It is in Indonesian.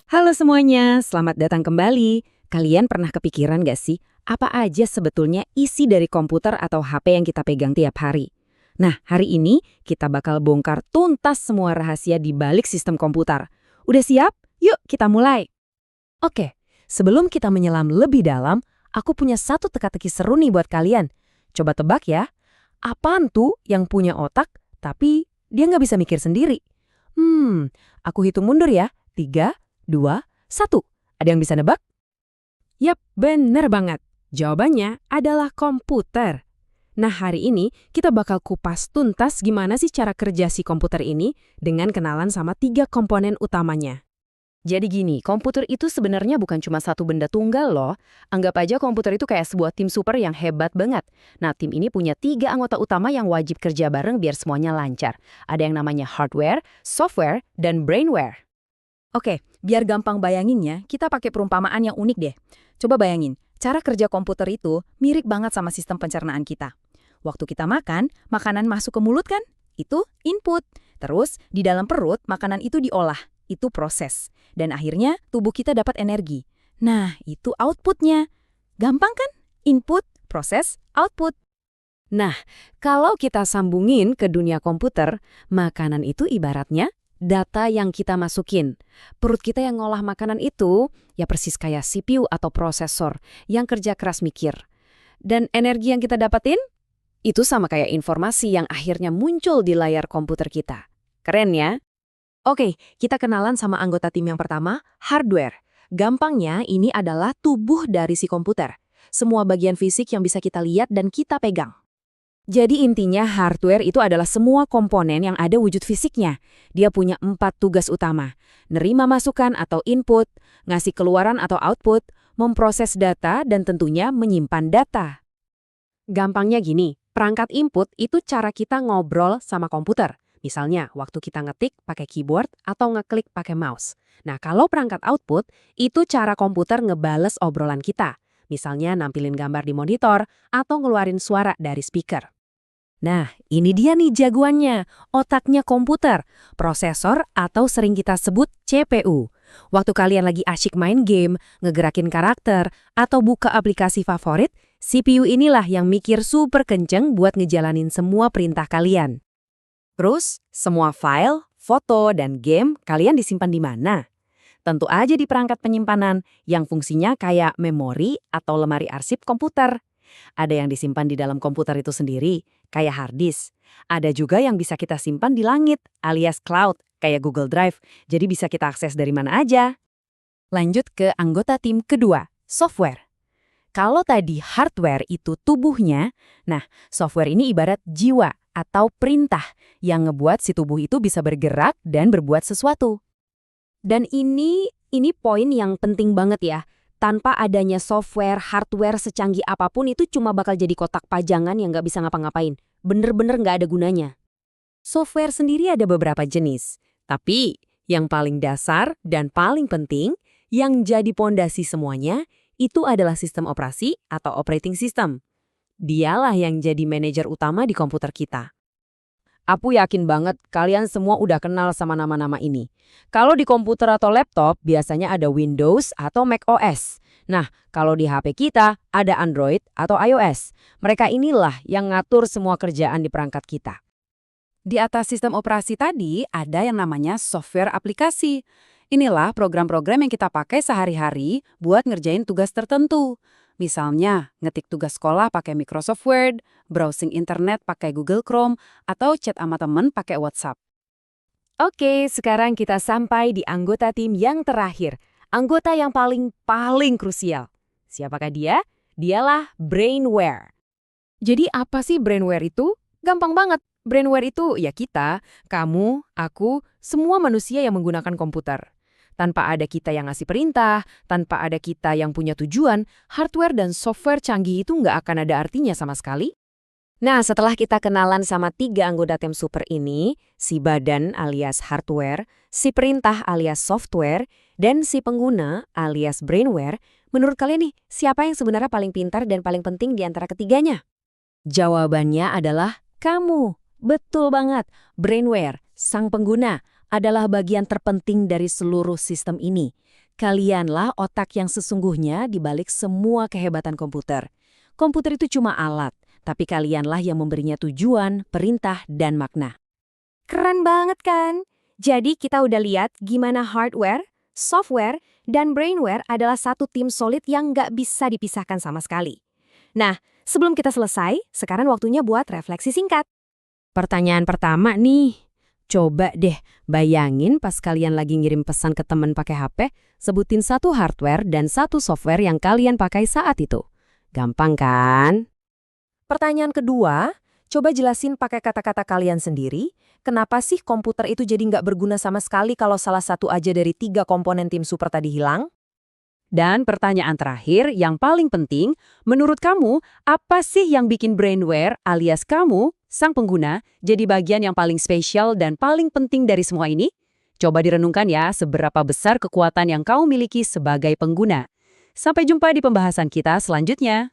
Halo semuanya, selamat datang kembali. Kalian pernah kepikiran gak sih, apa aja sebetulnya isi dari komputer atau HP yang kita pegang tiap hari? Nah, hari ini kita bakal bongkar tuntas semua rahasia di balik sistem komputer. Udah siap? Yuk kita mulai. Oke, sebelum kita menyelam lebih dalam, aku punya satu teka-teki seru nih buat kalian. Coba tebak ya, apaan tuh yang punya otak, tapi dia nggak bisa mikir sendiri? Aku hitung mundur ya. 3, 2, 1. Ada yang bisa nebak? Yap, bener banget. Jawabannya adalah komputer. Nah, hari ini kita bakal kupas tuntas gimana sih cara kerja si komputer ini dengan kenalan sama 3 komponen utamanya. Jadi gini, komputer itu sebenarnya bukan cuma satu benda tunggal loh. Anggap aja komputer itu kayak sebuah tim super yang hebat banget. Nah, tim ini punya 3 anggota utama yang wajib kerja bareng biar semuanya lancar. Ada yang namanya hardware, software, dan brainware. Oke, biar gampang bayanginnya, kita pakai perumpamaan yang unik deh. Coba bayangin, cara kerja komputer itu mirip banget sama sistem pencernaan kita. Waktu kita makan, makanan masuk ke mulut kan? Itu input. Terus, di dalam perut, makanan itu diolah. Itu proses. Dan akhirnya, tubuh kita dapat energi. Nah, itu outputnya. Gampang kan? Input, proses, output. Nah, kalau kita sambungin ke dunia komputer, makanan itu ibaratnya data yang kita masukin. Perut kita yang ngolah makanan itu, ya persis kayak CPU atau prosesor yang kerja keras mikir. Dan energi yang kita dapatin, itu sama kayak informasi yang akhirnya muncul di layar komputer kita. Keren ya? Oke, kita kenalan sama anggota tim yang pertama, hardware. Gampangnya, ini adalah tubuh dari si komputer. Semua bagian fisik yang bisa kita lihat dan kita pegang. Jadi intinya hardware itu adalah semua komponen yang ada wujud fisiknya. Dia punya 4 tugas utama. Nerima masukan atau input, ngasih keluaran atau output, memproses data, dan tentunya menyimpan data. Gampangnya gini, perangkat input itu cara kita ngobrol sama komputer. Misalnya, waktu kita ngetik pakai keyboard atau ngeklik pakai mouse. Nah, kalau perangkat output, itu cara komputer ngebales obrolan kita. Misalnya nampilin gambar di monitor atau ngeluarin suara dari speaker. Nah, ini dia nih jagoannya, otaknya komputer, prosesor atau sering kita sebut CPU. Waktu kalian lagi asyik main game, ngegerakin karakter, atau buka aplikasi favorit, CPU inilah yang mikir super kenceng buat ngejalanin semua perintah kalian. Terus, semua file, foto, dan game kalian disimpan di mana? Tentu aja di perangkat penyimpanan yang fungsinya kayak memori atau lemari arsip komputer. Ada yang disimpan di dalam komputer itu sendiri, kayak hard disk. Ada juga yang bisa kita simpan di langit, alias cloud, kayak Google Drive. Jadi bisa kita akses dari mana aja. Lanjut ke anggota tim kedua, software. Kalau tadi hardware itu tubuhnya, nah software ini ibarat jiwa atau perintah yang ngebuat si tubuh itu bisa bergerak dan berbuat sesuatu. Dan ini poin yang penting banget ya. Tanpa adanya software, hardware secanggih apapun itu cuma bakal jadi kotak pajangan yang nggak bisa ngapa-ngapain. Bener-bener nggak ada gunanya. Software sendiri ada beberapa jenis. Tapi yang paling dasar dan paling penting, yang jadi pondasi semuanya, itu adalah sistem operasi atau operating system. Dialah yang jadi manajer utama di komputer kita. Aku yakin banget kalian semua udah kenal sama nama-nama ini. Kalau di komputer atau laptop, biasanya ada Windows atau Mac OS. Nah, kalau di HP kita, ada Android atau iOS. Mereka inilah yang ngatur semua kerjaan di perangkat kita. Di atas sistem operasi tadi, ada yang namanya software aplikasi. Inilah program-program yang kita pakai sehari-hari buat ngerjain tugas tertentu. Misalnya, ngetik tugas sekolah pakai Microsoft Word, browsing internet pakai Google Chrome, atau chat sama temen pakai WhatsApp. Oke, sekarang kita sampai di anggota tim yang terakhir. Anggota yang paling krusial. Siapakah dia? Dialah brainware. Jadi apa sih brainware itu? Gampang banget. Brainware itu ya kita, kamu, aku, semua manusia yang menggunakan komputer. Tanpa ada kita yang ngasih perintah, tanpa ada kita yang punya tujuan, hardware dan software canggih itu nggak akan ada artinya sama sekali. Nah, setelah kita kenalan sama 3 anggota tim super ini, si badan alias hardware, si perintah alias software, dan si pengguna alias brainware, menurut kalian nih, siapa yang sebenarnya paling pintar dan paling penting di antara ketiganya? Jawabannya adalah kamu. Betul banget, brainware, sang pengguna, adalah bagian terpenting dari seluruh sistem ini. Kalianlah otak yang sesungguhnya di balik semua kehebatan komputer. Komputer itu cuma alat, tapi kalianlah yang memberinya tujuan, perintah, dan makna. Keren banget kan? Jadi kita udah lihat gimana hardware, software, dan brainware adalah satu tim solid yang nggak bisa dipisahkan sama sekali. Nah, sebelum kita selesai, sekarang waktunya buat refleksi singkat. Pertanyaan pertama nih. Coba deh bayangin pas kalian lagi ngirim pesan ke teman pakai HP, sebutin satu hardware dan satu software yang kalian pakai saat itu. Gampang kan? Pertanyaan kedua, coba jelasin pakai kata-kata kalian sendiri, kenapa sih komputer itu jadi nggak berguna sama sekali kalau salah satu aja dari 3 komponen tim super tadi hilang? Dan pertanyaan terakhir yang paling penting, menurut kamu, apa sih yang bikin brainware alias kamu, sang pengguna, jadi bagian yang paling spesial dan paling penting dari semua ini? Coba direnungkan ya, seberapa besar kekuatan yang kau miliki sebagai pengguna. Sampai jumpa di pembahasan kita selanjutnya.